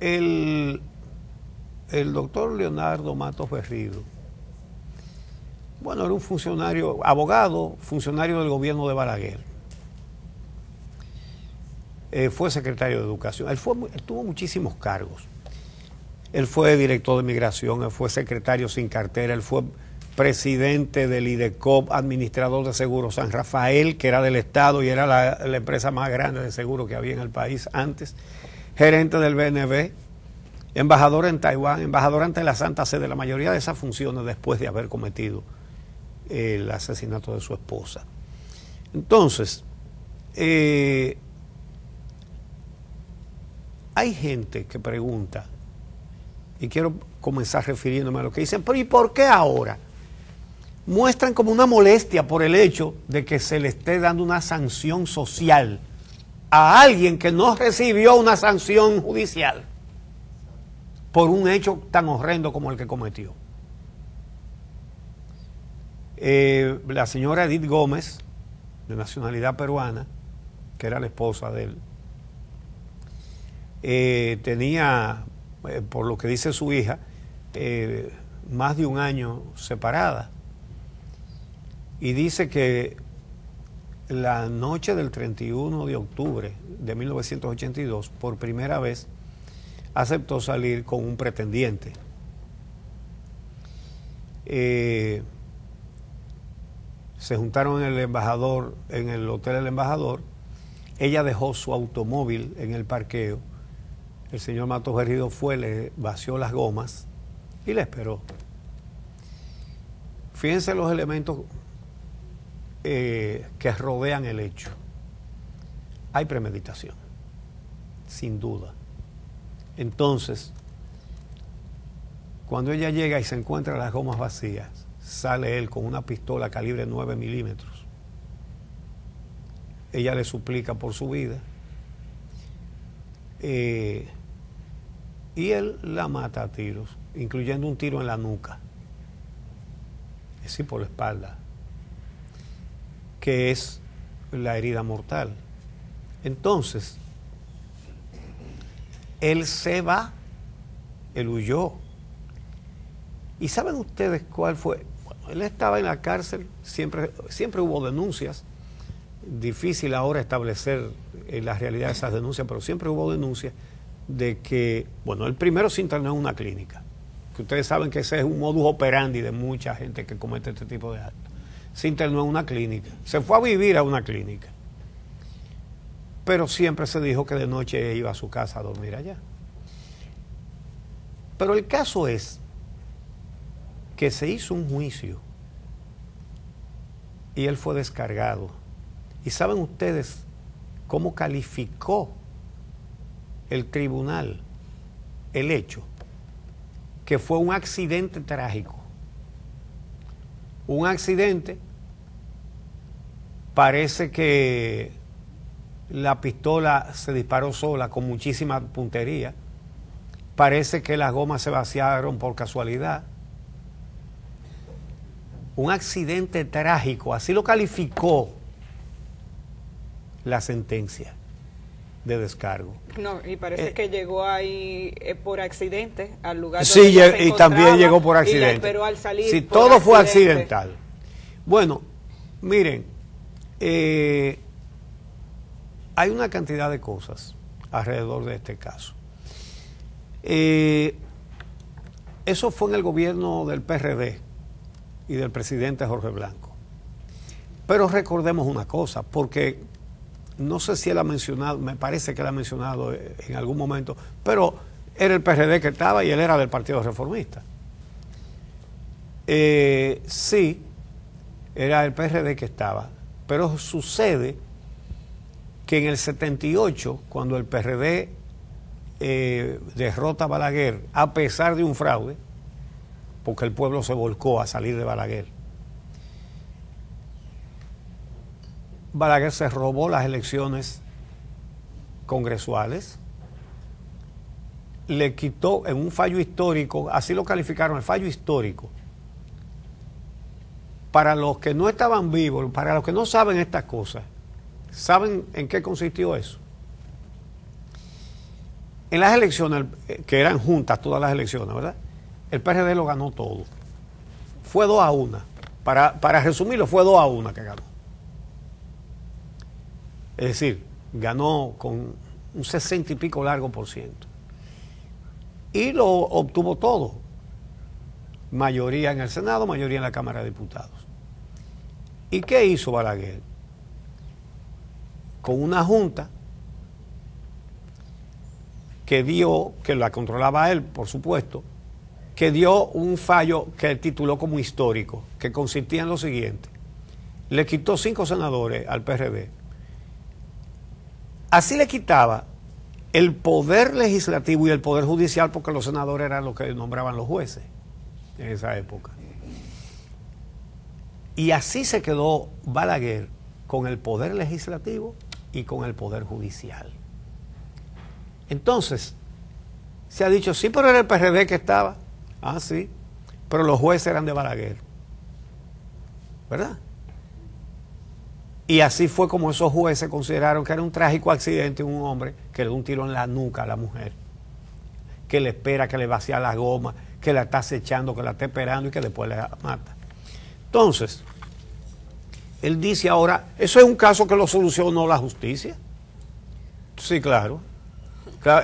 el doctor Leonardo Matos Berrido, bueno, era un funcionario, abogado, funcionario del gobierno de Balaguer. Fue secretario de Educación. Él tuvo muchísimos cargos. Él fue director de Migración, él fue secretario sin cartera, él fue presidente del IDECOP, administrador de Seguro San Rafael, que era del Estado y era la empresa más grande de seguro que había en el país antes, gerente del BNB, embajador en Taiwán, embajador ante la Santa Sede, la mayoría de esas funciones después de haber cometido el asesinato de su esposa. Entonces, hay gente que pregunta, y quiero comenzar refiriéndome a lo que dicen, pero ¿y por qué ahora? Muestran como una molestia por el hecho de que se le esté dando una sanción social a alguien que no recibió una sanción judicial por un hecho tan horrendo como el que cometió. La señora Edith Gómez, de nacionalidad peruana, que era la esposa de él, tenía, por lo que dice su hija, más de un año separada. Y dice que la noche del 31 de octubre de 1982, por primera vez, aceptó salir con un pretendiente. Se juntaron en el embajador, en el hotel del embajador. Ella dejó su automóvil en el parqueo. El señor Matos Berrido fue, le vació las gomas y le esperó. Fíjense los elementos que rodean el hecho. Hay premeditación, sin duda. Entonces, cuando ella llega y se encuentra las gomas vacías, sale él con una pistola calibre 9 milímetros. Ella le suplica por su vida. Y él la mata a tiros, incluyendo un tiro en la nuca, es decir, por la espalda, que es la herida mortal. Entonces, él se va, él huyó. ¿Y saben ustedes cuál fue? Bueno, él estaba en la cárcel, siempre hubo denuncias, difícil ahora establecer la realidad de esas denuncias, pero siempre hubo denuncias de que, bueno, el primero se internó en una clínica, que ustedes saben que ese es un modus operandi de mucha gente que comete este tipo de actos. Se internó en una clínica, se fue a vivir a una clínica, pero siempre se dijo que de noche iba a su casa a dormir allá. Pero el caso es que se hizo un juicio y él fue descargado. ¿Y saben ustedes cómo calificó el tribunal el hecho? Que fue un accidente trágico. Un accidente, parece que la pistola se disparó sola con muchísima puntería, parece que las gomas se vaciaron por casualidad. Un accidente trágico, así lo calificó la sentencia de descargo. No, y parece que llegó ahí por accidente al lugar sí, donde y también llegó por accidente. Y la esperó al salir. Sí, por todo fue accidente. accidental. Bueno, miren, hay una cantidad de cosas alrededor de este caso. Eso fue en el gobierno del PRD y del presidente Jorge Blanco. Pero recordemos una cosa, porque no sé si él ha mencionado, me parece que él ha mencionado en algún momento, pero era el PRD que estaba y él era del Partido Reformista. Sí, era el PRD que estaba, pero sucede que en el 78, cuando el PRD derrota a Balaguer, a pesar de un fraude, porque el pueblo se volcó a salir de Balaguer, Balaguer se robó las elecciones congresuales, le quitó en un fallo histórico, así lo calificaron, el fallo histórico. Para los que no estaban vivos, para los que no saben estas cosas, ¿saben en qué consistió eso? En las elecciones, que eran juntas todas las elecciones, ¿verdad? El PRD lo ganó todo. Fue 2-1. Para resumirlo, fue 2-1 que ganó. Es decir, ganó con un 60 y pico largo por ciento. Y lo obtuvo todo. Mayoría en el Senado, mayoría en la Cámara de Diputados. ¿Y qué hizo Balaguer? Con una junta que dio, que la controlaba él, por supuesto, que dio un fallo que tituló como histórico, que consistía en lo siguiente: le quitó 5 senadores al PRD. Así le quitaba el poder legislativo y el poder judicial, porque los senadores eran los que nombraban los jueces en esa época. Y así se quedó Balaguer con el poder legislativo y con el poder judicial. Entonces, se ha dicho, sí, pero era el PRD que estaba. Ah, sí, pero los jueces eran de Balaguer, ¿verdad? Y así fue como esos jueces consideraron que era un trágico accidente un hombre que le dio un tiro en la nuca a la mujer, que le espera, que le vacía la goma, que la está acechando, que la está esperando y que después la mata. Entonces, él dice ahora, eso es un caso que lo solucionó la justicia. Sí, claro.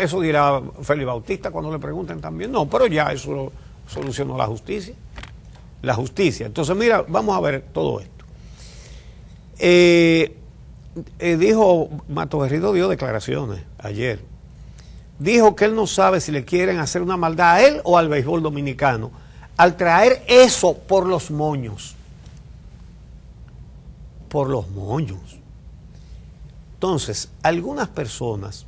Eso dirá Félix Bautista cuando le pregunten también. No, pero ya eso lo solucionó la justicia. La justicia. Entonces, mira, vamos a ver todo esto. Dijo, Mato Garrido dio declaraciones ayer. Dijo que él no sabe si le quieren hacer una maldad a él o al béisbol dominicano al traer eso por los moños. Por los moños. Entonces, algunas personas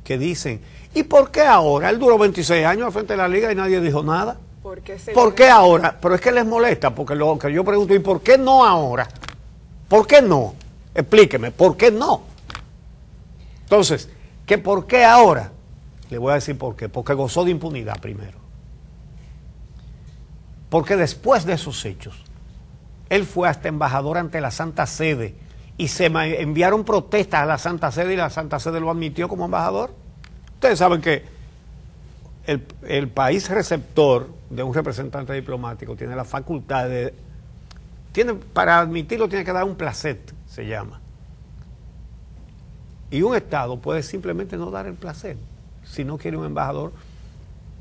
que dicen, ¿y por qué ahora? Él duró 26 años al frente de la liga y nadie dijo nada. ¿Por qué ahora? Pero es que les molesta, porque lo que yo pregunto, ¿y por qué no ahora? ¿Por qué no? Explíqueme, ¿por qué no? Entonces, ¿qué por qué ahora? Le voy a decir por qué. Porque gozó de impunidad primero. Porque después de esos hechos, él fue hasta embajador ante la Santa Sede y se enviaron protestas a la Santa Sede y la Santa Sede lo admitió como embajador. Ustedes saben que el país receptor de un representante diplomático tiene la facultad de... para admitirlo tiene que dar un placet, se llama. Y un Estado puede simplemente no dar el placet si no quiere un embajador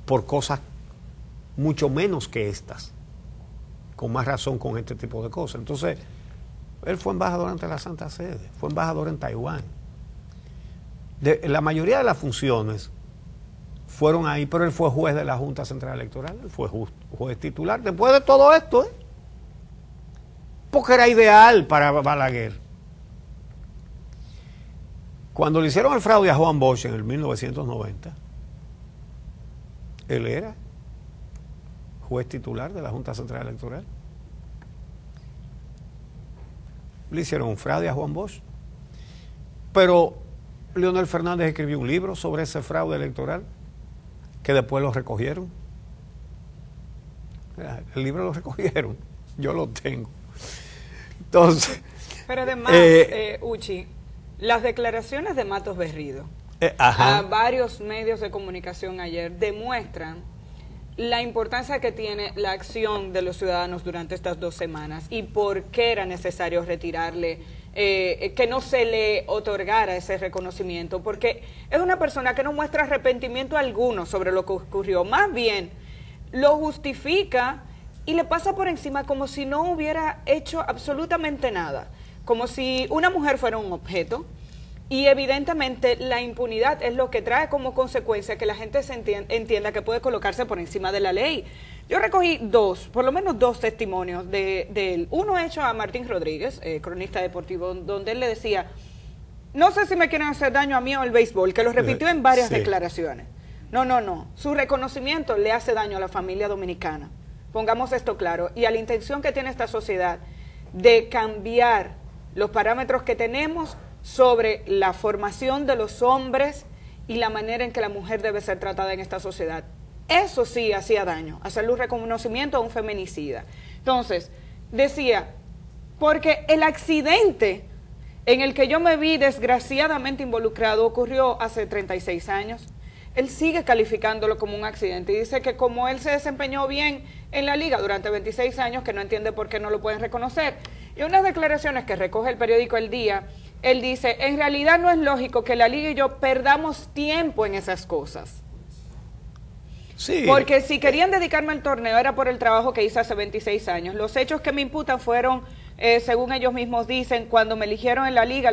por cosas mucho menos que estas, con más razón con este tipo de cosas. Entonces, él fue embajador ante la Santa Sede, fue embajador en Taiwán. La mayoría de las funciones fueron ahí, pero él fue juez de la Junta Central Electoral, él fue juez titular. Después de todo esto, porque era ideal para Balaguer. Cuando le hicieron el fraude a Juan Bosch en el 1990, él era juez titular de la Junta Central Electoral. Le hicieron un fraude a Juan Bosch. Pero Leonel Fernández escribió un libro sobre ese fraude electoral que después lo recogieron. El libro lo recogieron, yo lo tengo. Entonces, pero además, Uchi, las declaraciones de Matos Berrido a varios medios de comunicación ayer demuestran la importancia que tiene la acción de los ciudadanos durante estas 2 semanas y por qué era necesario retirarle, que no se le otorgara ese reconocimiento, porque es una persona que no muestra arrepentimiento alguno sobre lo que ocurrió, más bien lo justifica y le pasa por encima como si no hubiera hecho absolutamente nada, como si una mujer fuera un objeto. Y evidentemente la impunidad es lo que trae como consecuencia que la gente se entienda que puede colocarse por encima de la ley. Yo recogí por lo menos dos testimonios de él. Uno hecho a Martín Rodríguez, cronista deportivo, donde él le decía, no sé si me quieren hacer daño a mí o al béisbol, que lo repitió en varias declaraciones. No. Su reconocimiento le hace daño a la familia dominicana. Pongamos esto claro. Y a la intención que tiene esta sociedad de cambiar los parámetros que tenemos sobre la formación de los hombres y la manera en que la mujer debe ser tratada en esta sociedad. Eso sí hacía daño, hacerle un reconocimiento a un feminicida. Entonces, decía, porque el accidente en el que yo me vi desgraciadamente involucrado ocurrió hace 36 años. él sigue calificándolo como un accidente y dice que como él se desempeñó bien en la liga durante 26 años, que no entiende por qué no lo pueden reconocer. Y unas declaraciones que recoge el periódico El Día, él dice, en realidad no es lógico que la liga y yo perdamos tiempo en esas cosas. Sí. Porque si querían dedicarme al torneo era por el trabajo que hice hace 26 años. Los hechos que me imputan fueron, según ellos mismos dicen, cuando me eligieron en la liga,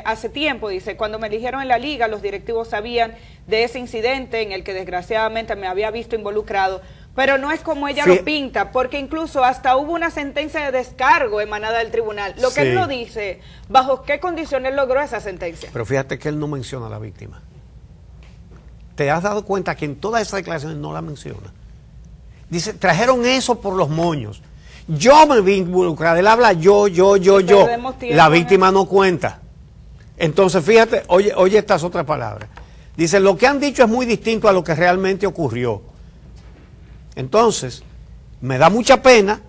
hace tiempo, dice, cuando me eligieron en la liga, los directivos sabían de ese incidente en el que desgraciadamente me había visto involucrado. Pero no es como ella lo pinta, porque incluso hasta hubo una sentencia de descargo emanada del tribunal. Lo que él no dice, bajo qué condiciones logró esa sentencia. Pero fíjate que él no menciona a la víctima. ¿Te has dado cuenta que en todas esas declaraciones no la menciona? Dice, trajeron eso por los moños. Yo me vi involucrada. Él habla yo. La víctima no cuenta. Entonces, fíjate, oye estas otras palabras. Dice, lo que han dicho es muy distinto a lo que realmente ocurrió. Entonces, me da mucha pena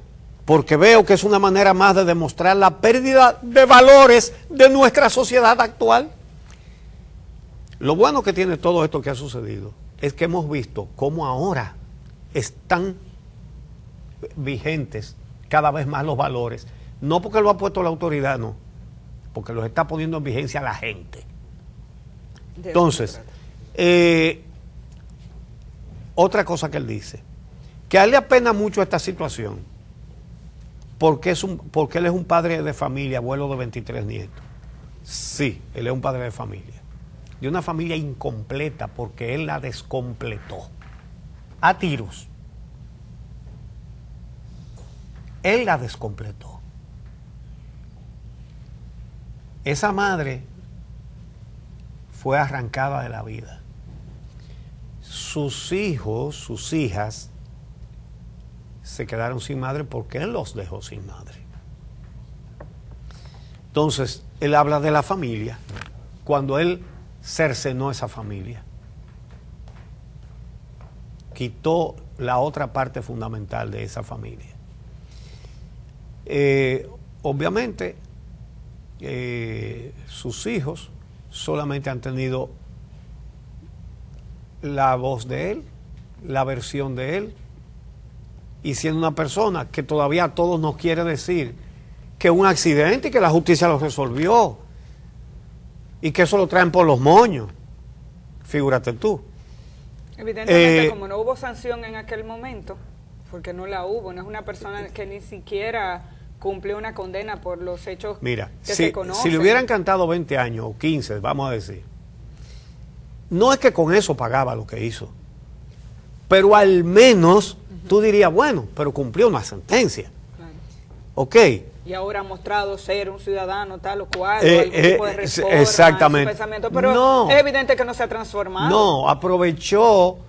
porque veo que es una manera más de demostrar la pérdida de valores de nuestra sociedad actual. Lo bueno que tiene todo esto que ha sucedido es que hemos visto cómo ahora están vigentes cada vez más los valores, no porque lo ha puesto la autoridad, no, porque los está poniendo en vigencia la gente. Entonces, otra cosa que él dice, que a él le apena mucho esta situación, porque él es un padre de familia, abuelo de 23 nietos. Sí, él es un padre de familia. De una familia incompleta, porque él la descompletó. A tiros. Él la descompletó. Esa madre fue arrancada de la vida. Sus hijos, sus hijas, se quedaron sin madre porque él los dejó sin madre. Entonces, él habla de la familia cuando él cercenó esa familia. Quitó la otra parte fundamental de esa familia. Obviamente, sus hijos solamente han tenido la voz de él, la versión de él, y siendo una persona que todavía a todos nos quiere decir que un accidente y que la justicia lo resolvió y que eso lo traen por los moños. Figúrate tú. Evidentemente, como no hubo sanción en aquel momento, porque no la hubo, no es una persona que ni siquiera cumplió una condena por los hechos que se conocen. Si le hubieran cantado 20 años o 15, vamos a decir, no es que con eso pagaba lo que hizo, pero al menos tú dirías, bueno, pero cumplió una sentencia. Claro. Ok. Y ahora ha mostrado ser un ciudadano tal o cual, o algún tipo de reforma, exactamente. En su pensamiento, pero no, es evidente que no se ha transformado. No, aprovechó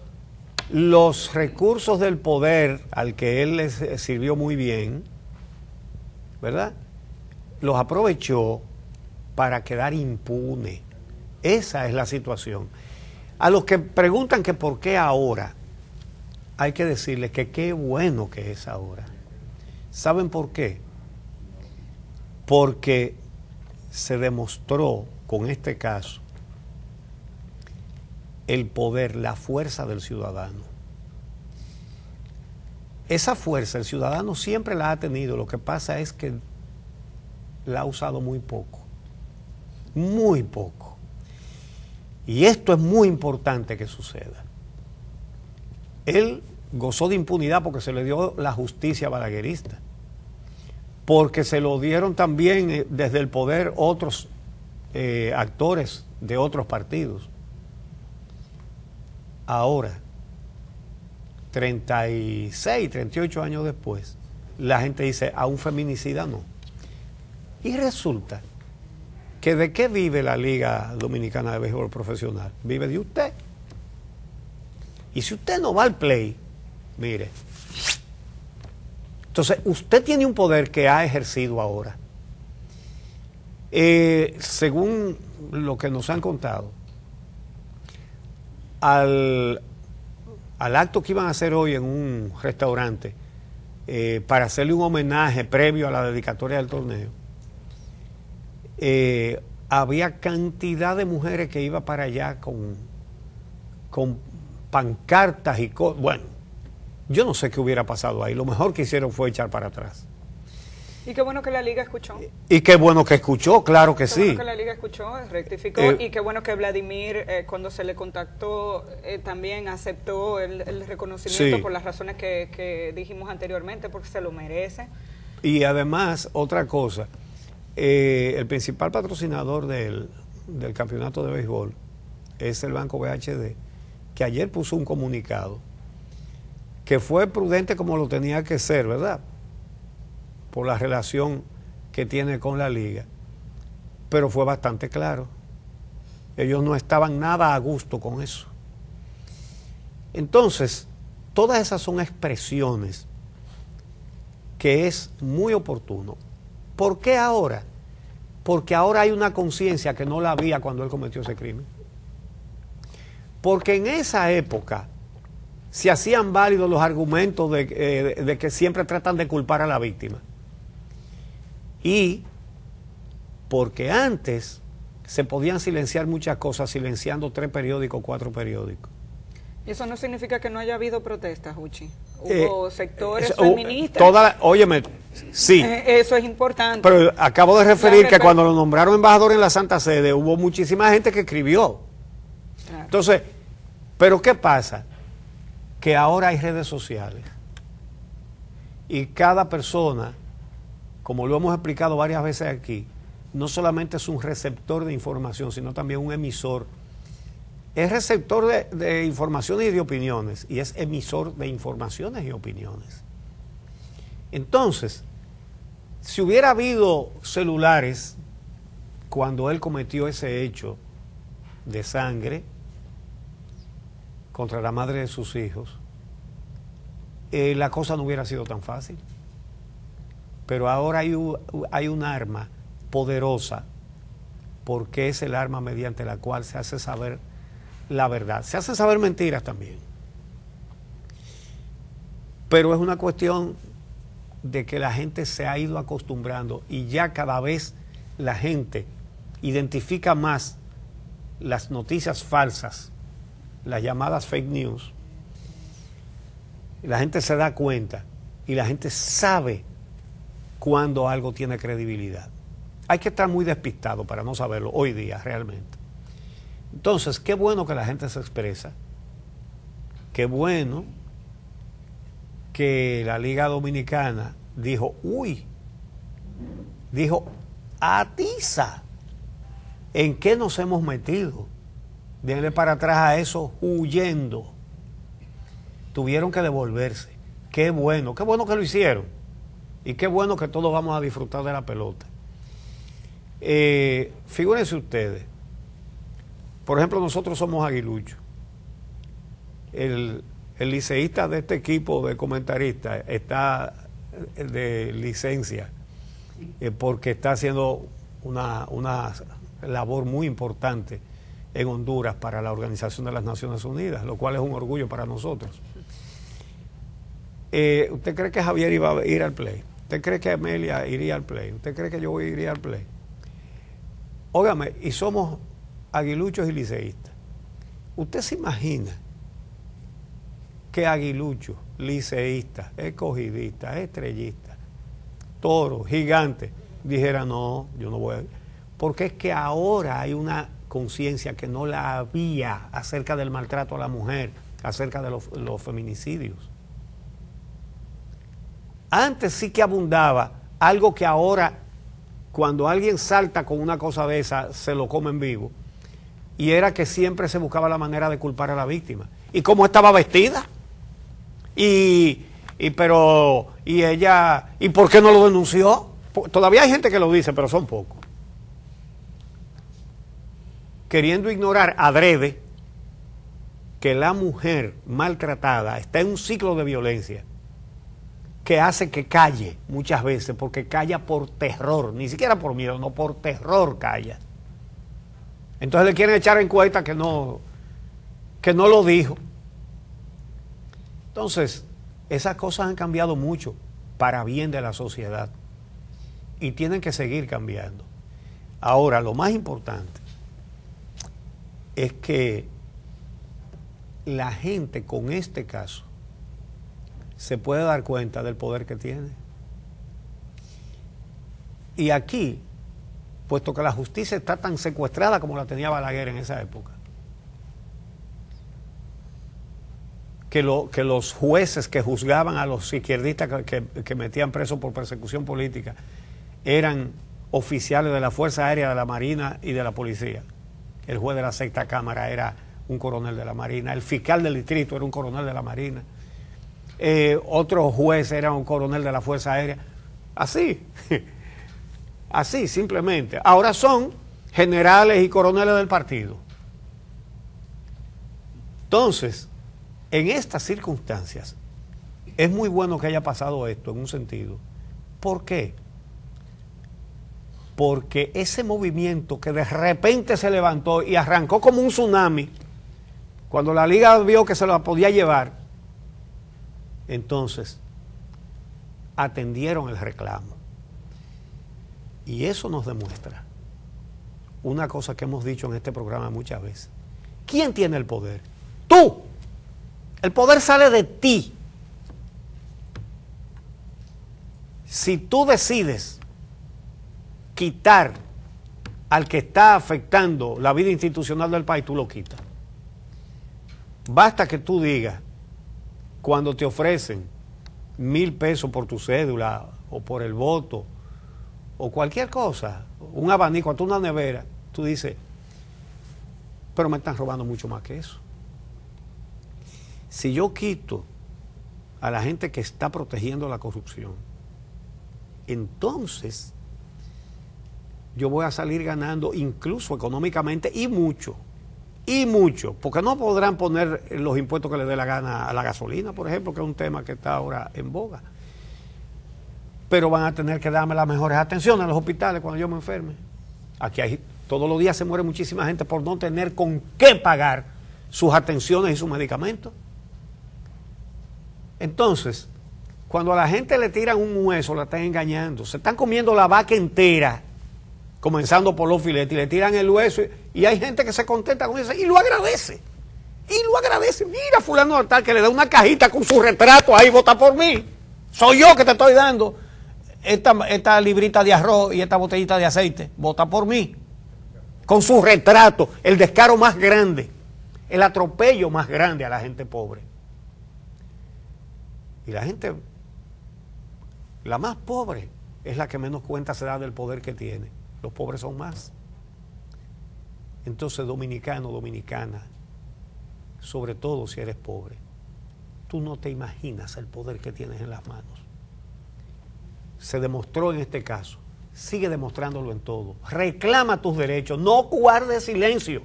los recursos del poder al que él les sirvió muy bien, ¿verdad? Los aprovechó para quedar impune. Esa es la situación. A los que preguntan que por qué ahora, hay que decirles que qué bueno que es ahora. ¿Saben por qué? Porque se demostró con este caso el poder, la fuerza del ciudadano. Esa fuerza el ciudadano siempre la ha tenido, lo que pasa es que la ha usado muy poco. Muy poco. Y esto es muy importante que suceda. Él gozó de impunidad porque se le dio la justicia balaguerista, porque se lo dieron también desde el poder otros actores de otros partidos. Ahora, 36, 38 años después, la gente dice, a un feminicida no. Y resulta que ¿de qué vive la Liga Dominicana de Béisbol Profesional? Vive de usted. Y si usted no va al play, mire, entonces usted tiene un poder que ha ejercido ahora. Según lo que nos han contado, al acto que iban a hacer hoy en un restaurante para hacerle un homenaje previo a la dedicatoria del torneo, había cantidad de mujeres que iban para allá con pancartas y cosas. Bueno, yo no sé qué hubiera pasado ahí. Lo mejor que hicieron fue echar para atrás. Y qué bueno que la Liga escuchó. Y qué bueno que escuchó, claro que sí. Qué bueno que la Liga escuchó, rectificó, y qué bueno que Vladimir, cuando se le contactó, también aceptó el reconocimiento por las razones que dijimos anteriormente, porque se lo merece. Y además, otra cosa, el principal patrocinador del campeonato de béisbol es el Banco BHD, que ayer puso un comunicado que fue prudente como lo tenía que ser, ¿verdad?, por la relación que tiene con la liga, pero fue bastante claro. Ellos no estaban nada a gusto con eso. Entonces, todas esas son expresiones que es muy oportuno. ¿Por qué ahora? Porque ahora hay una conciencia que no la había cuando él cometió ese crimen. Porque en esa época se hacían válidos los argumentos de que siempre tratan de culpar a la víctima. Y porque antes se podían silenciar muchas cosas, silenciando 3 periódicos, 4 periódicos. ¿Y eso no significa que no haya habido protestas, Uchi? Hubo sectores feministas. Óyeme, sí. Eso es importante. Pero acabo de referir que cuando lo nombraron embajador en la Santa Sede, hubo muchísima gente que escribió. Claro. Entonces, ¿pero qué pasa? Que ahora hay redes sociales. Y cada persona, como lo hemos explicado varias veces aquí, no solamente es un receptor de información, sino también un emisor. Es receptor de informaciones y de opiniones, y es emisor de informaciones y opiniones. Entonces, si hubiera habido celulares cuando él cometió ese hecho de sangre contra la madre de sus hijos, la cosa no hubiera sido tan fácil. Pero ahora hay un arma poderosa, porque es el arma mediante la cual se hace saber la verdad. Se hacen saber mentiras también. Pero es una cuestión de que la gente se ha ido acostumbrando y ya cada vez la gente identifica más las noticias falsas, las llamadas fake news. La gente se da cuenta y la gente sabe cuando algo tiene credibilidad. Hay que estar muy despistado para no saberlo hoy día realmente. Entonces, qué bueno que la gente se expresa, qué bueno que la Liga Dominicana dijo, atiza, ¿en qué nos hemos metido? Denle para atrás a eso huyendo. Tuvieron que devolverse. Qué bueno que lo hicieron. Y qué bueno que todos vamos a disfrutar de la pelota. Figúrense ustedes, por ejemplo, nosotros somos aguiluchos. El liceísta de este equipo de comentaristas está de licencia porque está haciendo una labor muy importante en Honduras para la Organización de las Naciones Unidas, lo cual es un orgullo para nosotros. ¿Usted cree que Javier iba a ir al play? ¿Usted cree que Amelia iría al play? ¿Usted cree que yo iría al play? Óigame, y somos aguiluchos y liceístas. ¿Usted se imagina que aguiluchos, liceístas, escogidistas, estrellistas, toros, gigantes, dijera no, yo no voy a ir? Porque es que ahora hay una conciencia que no la había acerca del maltrato a la mujer, acerca de los feminicidios. Antes sí que abundaba algo que ahora, cuando alguien salta con una cosa de esa, se lo comen vivo. Y era que siempre se buscaba la manera de culpar a la víctima. ¿Y cómo estaba vestida? ¿Y ella, ¿y por qué no lo denunció? Todavía hay gente que lo dice, pero son pocos. Queriendo ignorar adrede que la mujer maltratada está en un ciclo de violencia que hace que calle muchas veces, porque calla por terror, ni siquiera por miedo, no, por terror calla. Entonces le quieren echar en cuenta que no lo dijo. Entonces, esas cosas han cambiado mucho para bien de la sociedad y tienen que seguir cambiando. Ahora, lo más importante es que la gente con este caso se puede dar cuenta del poder que tiene. Y aquí, puesto que la justicia está tan secuestrada como la tenía Balaguer en esa época, que los jueces que juzgaban a los izquierdistas que metían presos por persecución política eran oficiales de la Fuerza Aérea, de la Marina y de la Policía. El juez de la Sexta Cámara era un coronel de la Marina, el fiscal del distrito era un coronel de la Marina, otro juez era un coronel de la Fuerza Aérea, así, así simplemente. Ahora son generales y coroneles del partido. Entonces, en estas circunstancias, es muy bueno que haya pasado esto en un sentido. ¿Por qué? Porque ese movimiento que de repente se levantó y arrancó como un tsunami, cuando la liga vio que se la podía llevar, entonces atendieron el reclamo. Y eso nos demuestra una cosa que hemos dicho en este programa muchas veces. ¿Quién tiene el poder? ¡Tú! El poder sale de ti. Si tú decides quitar al que está afectando la vida institucional del país, tú lo quitas. Basta que tú digas, cuando te ofrecen 1,000 pesos por tu cédula o por el voto o cualquier cosa, un abanico, hasta una nevera, tú dices, pero me están robando mucho más que eso. Si yo quito a la gente que está protegiendo la corrupción, entonces yo voy a salir ganando incluso económicamente y mucho, porque no podrán poner los impuestos que les dé la gana a la gasolina, por ejemplo, que es un tema que está ahora en boga. Pero van a tener que darme las mejores atenciones a los hospitales cuando yo me enferme. Aquí todos los días se muere muchísima gente por no tener con qué pagar sus atenciones y sus medicamentos. Entonces, cuando a la gente le tiran un hueso, la están engañando. Se están comiendo la vaca entera, comenzando por los filetes, y le tiran el hueso, y hay gente que se contenta con eso y lo agradece. Y lo agradece. Mira, fulano de tal, que le da una cajita con su retrato ahí, vota por mí. Soy yo que te estoy dando esta librita de arroz y esta botellita de aceite. Vota por mí. Con su retrato, el descaro más grande, el atropello más grande a la gente pobre. Y la gente, la más pobre, es la que menos cuenta se da del poder que tiene. Los pobres son más. Entonces, dominicano, dominicana, sobre todo si eres pobre, tú no te imaginas el poder que tienes en las manos. Se demostró en este caso, sigue demostrándolo en todo. Reclama tus derechos, no guardes silencio,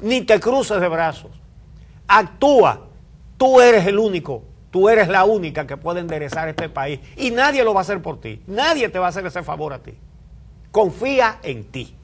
ni te cruces de brazos. Actúa, tú eres el único. Tú eres la única que puede enderezar este país y nadie lo va a hacer por ti. Nadie te va a hacer ese favor a ti. Confía en ti.